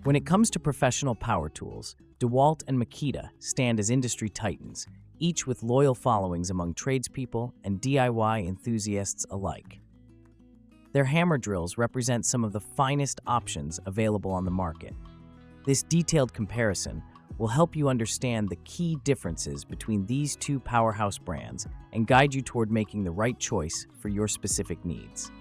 When it comes to professional power tools, Dewalt and Makita stand as industry titans, each with loyal followings among tradespeople and DIY enthusiasts alike. Their hammer drills represent some of the finest options available on the market. This detailed comparison will help you understand the key differences between these two powerhouse brands and guide you toward making the right choice for your specific needs.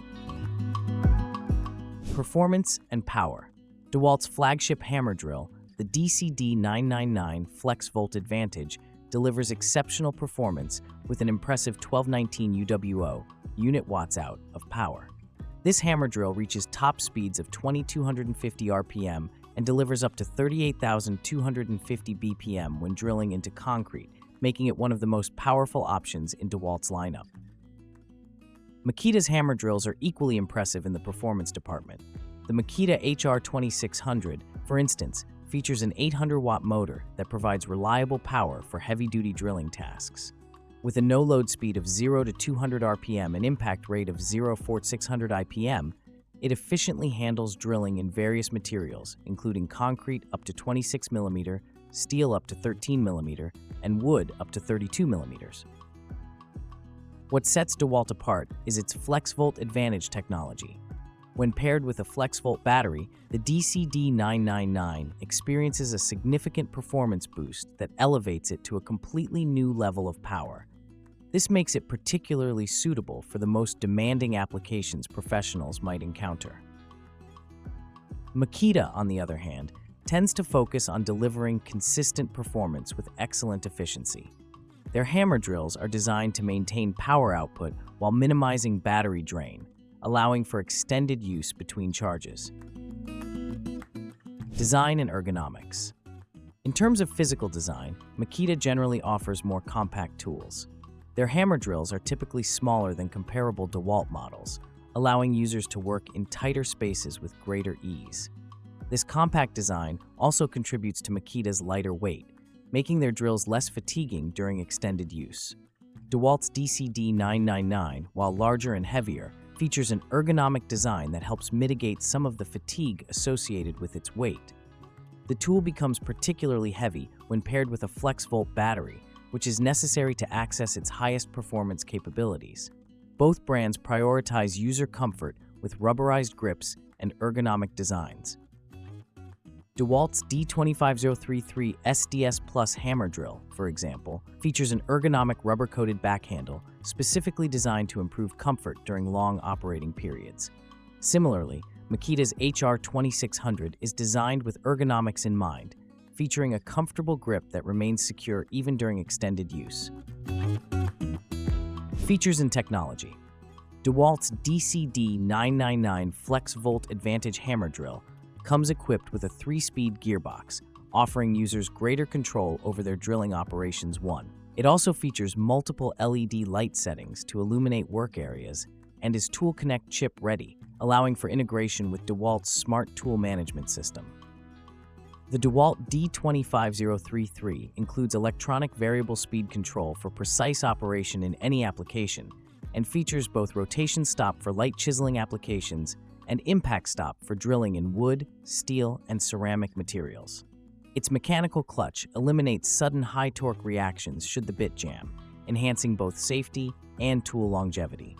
Performance and power. Dewalt's flagship hammer drill, the DCD999 Flex Volt Advantage, delivers exceptional performance with an impressive 1219 UWO unit watts out of power. This hammer drill reaches top speeds of 2250 RPM and delivers up to 38,250 BPM when drilling into concrete, making it one of the most powerful options in Dewalt's lineup. Makita's hammer drills are equally impressive in the performance department. The Makita HR2600, for instance, features an 800-watt motor that provides reliable power for heavy-duty drilling tasks. With a no-load speed of 0 to 200 RPM and impact rate of 0.4600 IPM, it efficiently handles drilling in various materials, including concrete up to 26 mm, steel up to 13 mm, and wood up to 32 mm. What sets Dewalt apart is its FlexVolt Advantage technology. When paired with a FlexVolt battery, the DCD999 experiences a significant performance boost that elevates it to a completely new level of power. This makes it particularly suitable for the most demanding applications professionals might encounter. Makita, on the other hand, tends to focus on delivering consistent performance with excellent efficiency. Their hammer drills are designed to maintain power output while minimizing battery drain, allowing for extended use between charges. Design and ergonomics. In terms of physical design, Makita generally offers more compact tools. Their hammer drills are typically smaller than comparable Dewalt models, allowing users to work in tighter spaces with greater ease. This compact design also contributes to Makita's lighter weight, making their drills less fatiguing during extended use. Dewalt's DCD999, while larger and heavier, features an ergonomic design that helps mitigate some of the fatigue associated with its weight. The tool becomes particularly heavy when paired with a FlexVolt battery, which is necessary to access its highest performance capabilities. Both brands prioritize user comfort with rubberized grips and ergonomic designs. Dewalt's D25033 SDS Plus hammer drill, for example, features an ergonomic rubber-coated backhandle specifically designed to improve comfort during long operating periods. Similarly, Makita's HR2600 is designed with ergonomics in mind, featuring a comfortable grip that remains secure even during extended use. Features and technology. Dewalt's DCD999 FlexVolt Advantage hammer drill comes equipped with a 3-speed gearbox, offering users greater control over their drilling operations. It also features multiple LED light settings to illuminate work areas and is Tool Connect chip ready, allowing for integration with Dewalt's smart tool management system. The Dewalt D25033 includes electronic variable speed control for precise operation in any application and features both rotation stop for light chiseling applications and impact stop for drilling in wood, steel, and ceramic materials. Its mechanical clutch eliminates sudden high-torque reactions should the bit jam, enhancing both safety and tool longevity.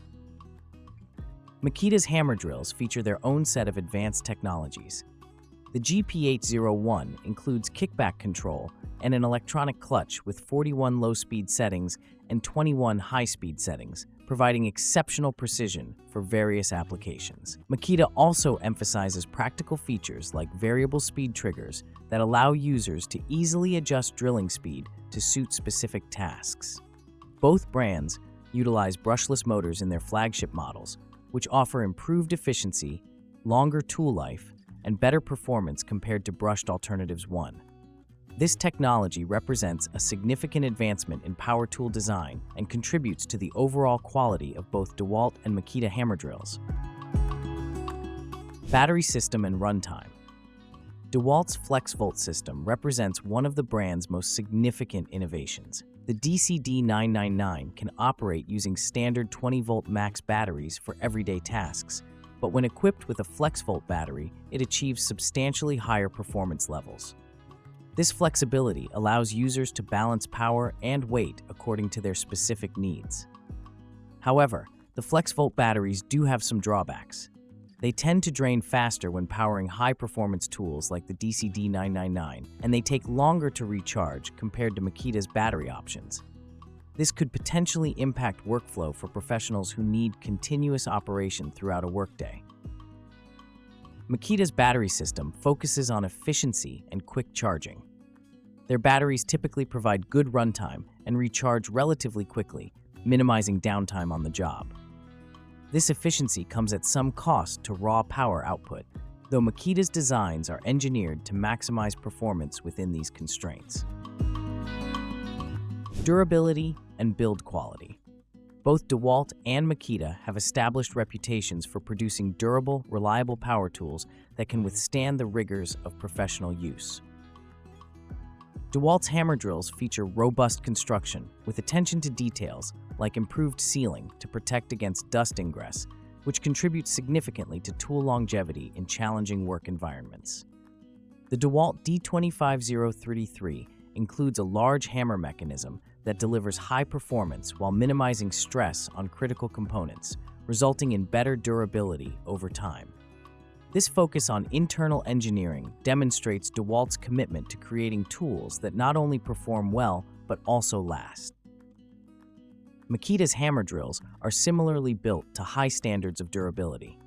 Makita's hammer drills feature their own set of advanced technologies. The GP801 includes kickback control and an electronic clutch with 41 low-speed settings and 21 high-speed settings, providing exceptional precision for various applications. Makita also emphasizes practical features like variable speed triggers that allow users to easily adjust drilling speed to suit specific tasks. Both brands utilize brushless motors in their flagship models, which offer improved efficiency, longer tool life, and better performance compared to brushed alternatives. This technology represents a significant advancement in power tool design and contributes to the overall quality of both Dewalt and Makita hammer drills. Battery system and runtime. Dewalt's FlexVolt system represents one of the brand's most significant innovations. The DCD999 can operate using standard 20-volt max batteries for everyday tasks, but when equipped with a FlexVolt battery, it achieves substantially higher performance levels. This flexibility allows users to balance power and weight according to their specific needs. However, the FlexVolt batteries do have some drawbacks. They tend to drain faster when powering high-performance tools like the DCD999, and they take longer to recharge compared to Makita's battery options. This could potentially impact workflow for professionals who need continuous operation throughout a workday. Makita's battery system focuses on efficiency and quick charging. Their batteries typically provide good runtime and recharge relatively quickly, minimizing downtime on the job. This efficiency comes at some cost to raw power output, though Makita's designs are engineered to maximize performance within these constraints. Durability and build quality. Both Dewalt and Makita have established reputations for producing durable, reliable power tools that can withstand the rigors of professional use. Dewalt's hammer drills feature robust construction with attention to details like improved sealing to protect against dust ingress, which contributes significantly to tool longevity in challenging work environments. The Dewalt D25033 includes a large hammer mechanism that delivers high performance while minimizing stress on critical components, resulting in better durability over time. This focus on internal engineering demonstrates Dewalt's commitment to creating tools that not only perform well, but also last. Makita's hammer drills are similarly built to high standards of durability.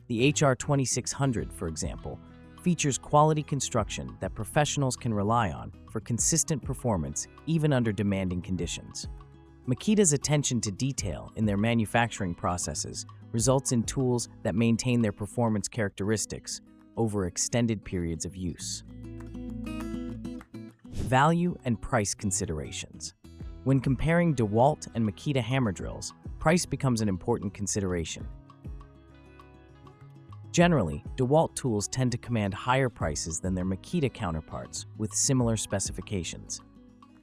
The HR2600, for example, features quality construction that professionals can rely on for consistent performance even under demanding conditions. Makita's attention to detail in their manufacturing processes results in tools that maintain their performance characteristics over extended periods of use. Value and price considerations. When comparing Dewalt and Makita hammer drills, price becomes an important consideration. Generally, Dewalt tools tend to command higher prices than their Makita counterparts with similar specifications.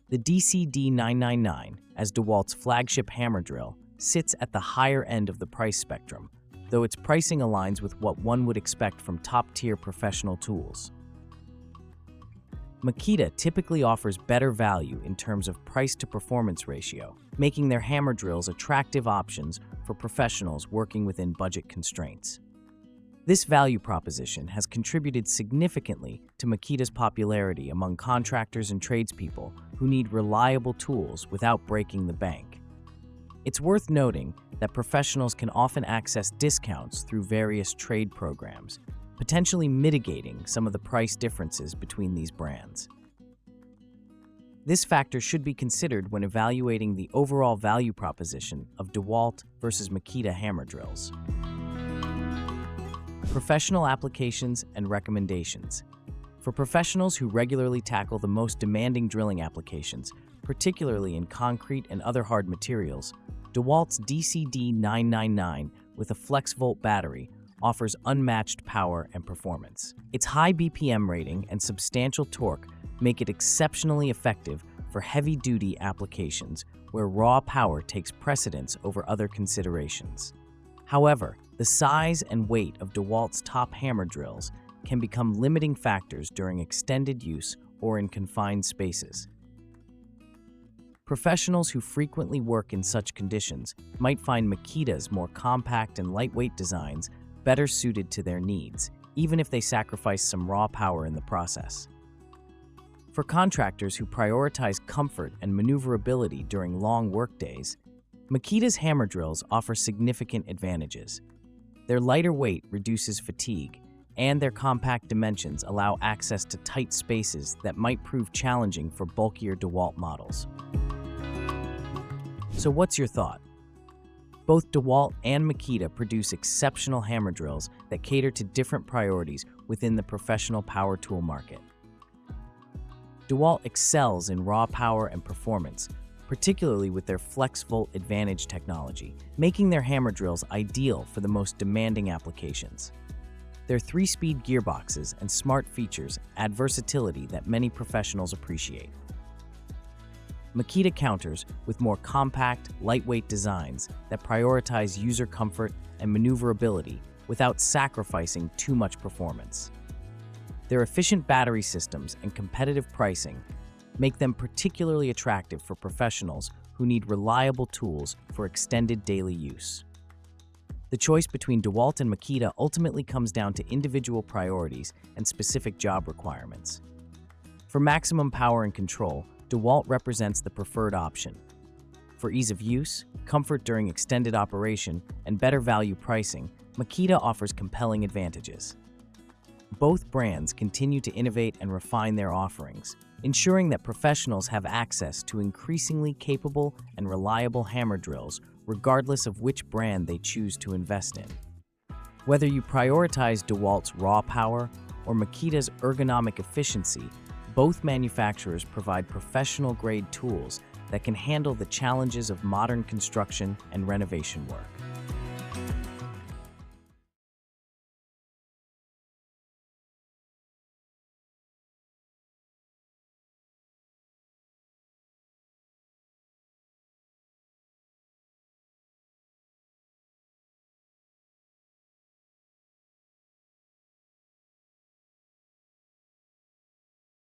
The DCD999, as Dewalt's flagship hammer drill, sits at the higher end of the price spectrum, though its pricing aligns with what one would expect from top-tier professional tools. Makita typically offers better value in terms of price-to-performance ratio, making their hammer drills attractive options for professionals working within budget constraints. This value proposition has contributed significantly to Makita's popularity among contractors and tradespeople who need reliable tools without breaking the bank. It's worth noting that professionals can often access discounts through various trade programs, potentially mitigating some of the price differences between these brands. This factor should be considered when evaluating the overall value proposition of Dewalt versus Makita hammer drills. Professional applications and recommendations. For professionals who regularly tackle the most demanding drilling applications, particularly in concrete and other hard materials, Dewalt's DCD999 with a FlexVolt battery offers unmatched power and performance. Its high BPM rating and substantial torque make it exceptionally effective for heavy-duty applications where raw power takes precedence over other considerations. However, the size and weight of Dewalt's top hammer drills can become limiting factors during extended use or in confined spaces. Professionals who frequently work in such conditions might find Makita's more compact and lightweight designs better suited to their needs, even if they sacrifice some raw power in the process. For contractors who prioritize comfort and maneuverability during long workdays, Makita's hammer drills offer significant advantages. Their lighter weight reduces fatigue, and their compact dimensions allow access to tight spaces that might prove challenging for bulkier Dewalt models. So what's your thought? Both Dewalt and Makita produce exceptional hammer drills that cater to different priorities within the professional power tool market. Dewalt excels in raw power and performance, particularly with their FlexVolt Advantage technology, making their hammer drills ideal for the most demanding applications. Their 3-speed gearboxes and smart features add versatility that many professionals appreciate. Makita counters with more compact, lightweight designs that prioritize user comfort and maneuverability without sacrificing too much performance. Their efficient battery systems and competitive pricing make them particularly attractive for professionals who need reliable tools for extended daily use. The choice between Dewalt and Makita ultimately comes down to individual priorities and specific job requirements. For maximum power and control, Dewalt represents the preferred option. For ease of use, comfort during extended operation, and better value pricing, Makita offers compelling advantages. Both brands continue to innovate and refine their offerings, ensuring that professionals have access to increasingly capable and reliable hammer drills regardless of which brand they choose to invest in. Whether you prioritize Dewalt's raw power or Makita's ergonomic efficiency, both manufacturers provide professional-grade tools that can handle the challenges of modern construction and renovation work.